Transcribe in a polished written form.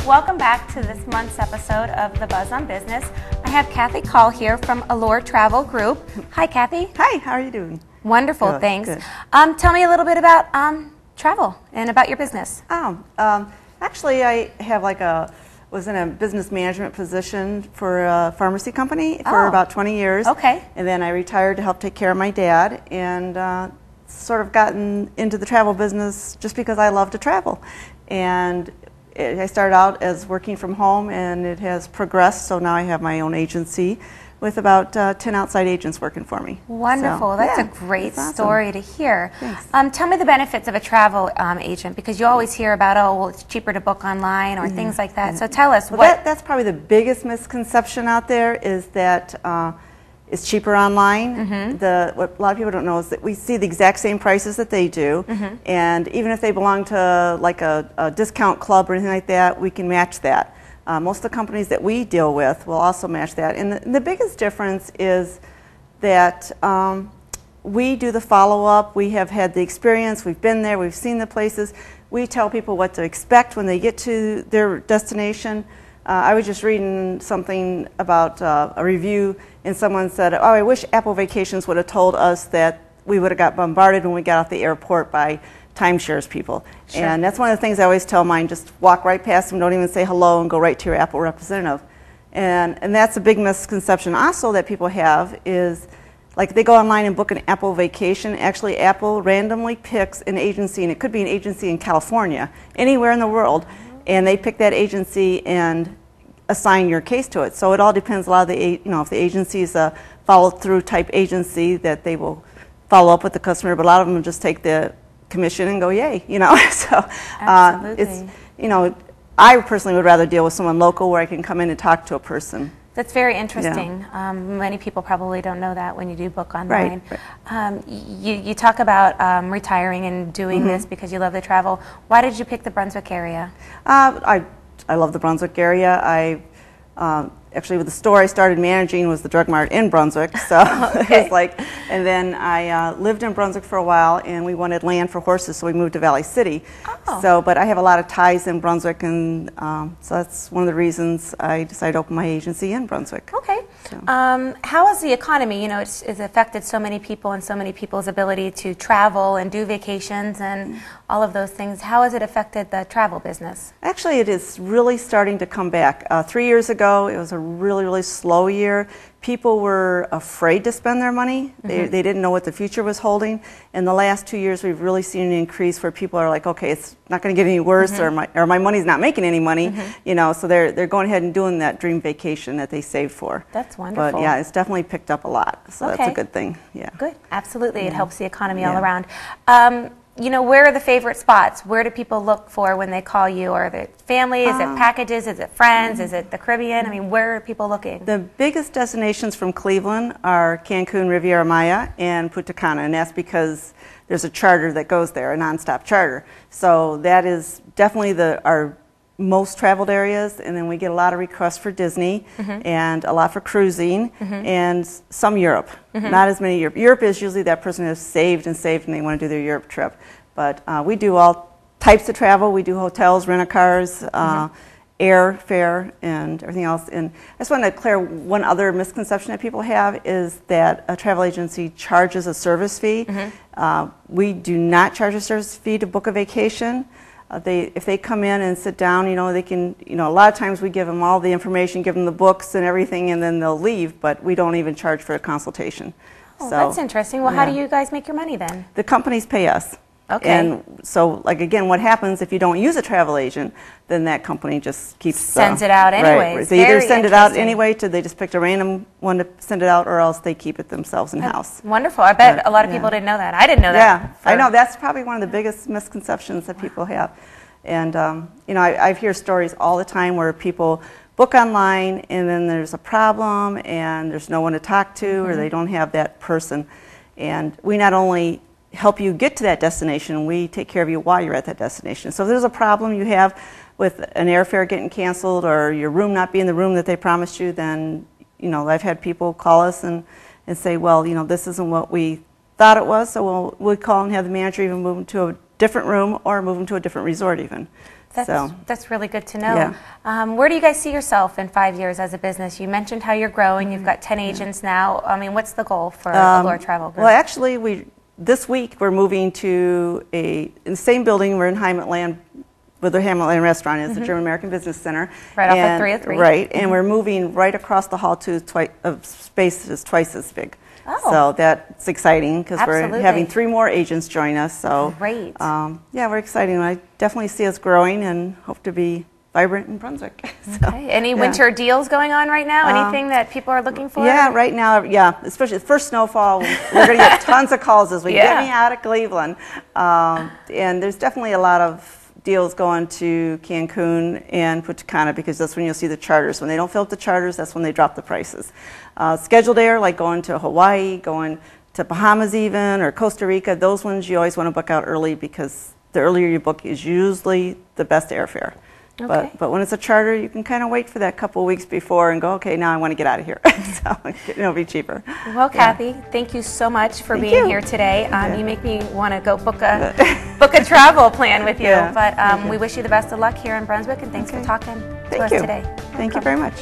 Welcome back to this month's episode of The Buzz on Business. I have Kall here from Allure Travel Group. Hi, Kathy. Hi, how are you doing? Wonderful, Good, thanks. good. Tell me a little bit about travel and about your business. Actually, I have was in a business management position for a pharmacy company for about 20 years. Okay. And then I retired to help take care of my dad, and sort of gotten into the travel business just because I love to travel. And I started out as working from home, and it has progressed, so now I have my own agency with about 10 outside agents working for me. Wonderful. So, that's yeah, a great awesome. story to hear. Thanks. Tell me the benefits of a travel agent, because you always hear about, oh, well, it's cheaper to book online or things like that. So tell us That's probably the biggest misconception out there, is that it's cheaper online. What a lot of people don't know is that we see the exact same prices that they do, and even if they belong to like a discount club or anything like that, we can match that. Most of the companies that we deal with will also match that. And the biggest difference is that we do the follow-up. We have had the experience. We've been there. We've seen the places. We tell people what to expect when they get to their destination. I was just reading something about a review, and someone said, oh, I wish Apple Vacations would have told us that we would have got bombarded when we got off the airport by timeshares people. Sure. And that's one of the things I always tell mine, just walk right past them, don't even say hello, and go right to your Apple representative. And that's a big misconception also that people have, is like they go online and book an Apple vacation. Actually, Apple randomly picks an agency, and it could be an agency in California, anywhere in the world, and they pick that agency and assign your case to it. So it all depends. A lot of the, if the agency is a follow-through type agency, that they will follow up with the customer, but a lot of them just take the commission and go, yay, So Absolutely. it's, I personally would rather deal with someone local where I can come in and talk to a person. That's very interesting. Yeah. Many people probably don't know that when you do book online. Right. You talk about retiring and doing this because you love the travel. Why did you pick the Brunswick area? I love the Brunswick area. Actually, with the store I started managing was the Drug Mart in Brunswick, so it was like, and then I lived in Brunswick for a while, and we wanted land for horses, so we moved to Valley City. Oh. So, but I have a lot of ties in Brunswick, and so that's one of the reasons I decided to open my agency in Brunswick. Okay. So. How has the economy, it's affected so many people and so many people's ability to travel and do vacations and all of those things? How has it affected the travel business? Actually, it is really starting to come back. 3 years ago, it was a really, really slow year. People were afraid to spend their money. They didn't know what the future was holding. In the last 2 years, we've really seen an increase where people are like, okay, it's not going to get any worse, or my money's not making any money. So they're going ahead and doing that dream vacation that they saved for. That's wonderful. But yeah, it's definitely picked up a lot. So that's a good thing. Yeah. Good. Absolutely. It helps the economy all around. Where are the favorite spots? Where do people look for when they call you? Are it family? Is it packages? Is it friends? Is it the Caribbean? I mean, where are people looking? The biggest destinations from Cleveland are Cancun, Riviera Maya, and Punta Cana, and that's because there's a charter that goes there, a nonstop charter. So that is definitely our most traveled areas, and then we get a lot of requests for Disney and a lot for cruising and some Europe. Not as many Europe. Europe is usually that person who's saved and they want to do their Europe trip. But we do all types of travel. We do hotels, rent-a-cars, airfare, and everything else. And I just want to clear one other misconception that people have, is that a travel agency charges a service fee. We do not charge a service fee to book a vacation. If they come in and sit down, they can, a lot of times we give them all the information, give them the books and everything, and then they'll leave, but we don't even charge for a consultation. Oh, that's interesting. Well, how do you guys make your money then? The companies pay us. Okay. And so, again, what happens if you don't use a travel agent, then that company just keeps... Sends it out anyway. Right. They either send it out anyway, they just picked a random one to send it out, or else they keep it themselves in-house. Wonderful. I bet a lot of people didn't know that. I didn't know that. Yeah, I know. That's probably one of the biggest misconceptions that people have. And, I hear stories all the time where people book online, and then there's a problem, and there's no one to talk to, or they don't have that person. And we not only help you get to that destination, we take care of you while you're at that destination. So if there's a problem you have with an airfare getting canceled, or your room not being the room that they promised you, then, I've had people call us and say, well, this isn't what we thought it was, so we'll call and have the manager even move them to a different room, or move them to a different resort even. That's really good to know. Yeah. Where do you guys see yourself in 5 years as a business? You mentioned how you're growing. You've got 10 agents now. I mean, what's the goal for Allure Travel Group? Well, actually, this week we're moving to in the same building. We're in Heimatland, where the Heimatland restaurant is, the German American Business Center. Right off of 303. Right, and we're moving right across the hall to space is twice as big. Oh. So that's exciting because we're Absolutely. having 3 more agents join us. So Great. Yeah, we're excited. I definitely see us growing and hope to be vibrant in Brunswick. So, okay. Any winter deals going on right now? Anything that people are looking for? Yeah, right now, especially the first snowfall, we're going to get tons of calls as we get me out of Cleveland. And there's definitely a lot of deals going to Cancun and Punta Cana because that's when you'll see the charters. When they don't fill up the charters, that's when they drop the prices. Scheduled air, like going to Hawaii, going to Bahamas even, or Costa Rica, those ones you always want to book out early because the earlier you book is usually the best airfare. Okay. But when it's a charter, you can kind of wait for that couple of weeks before and go, okay, now I want to get out of here. So it'll be cheaper. Well, Kathy, thank you so much for being here today. You make me want to go book a travel plan with you. Yeah. But we wish you the best of luck here in Brunswick, and thanks for talking to us today. Thank you very much.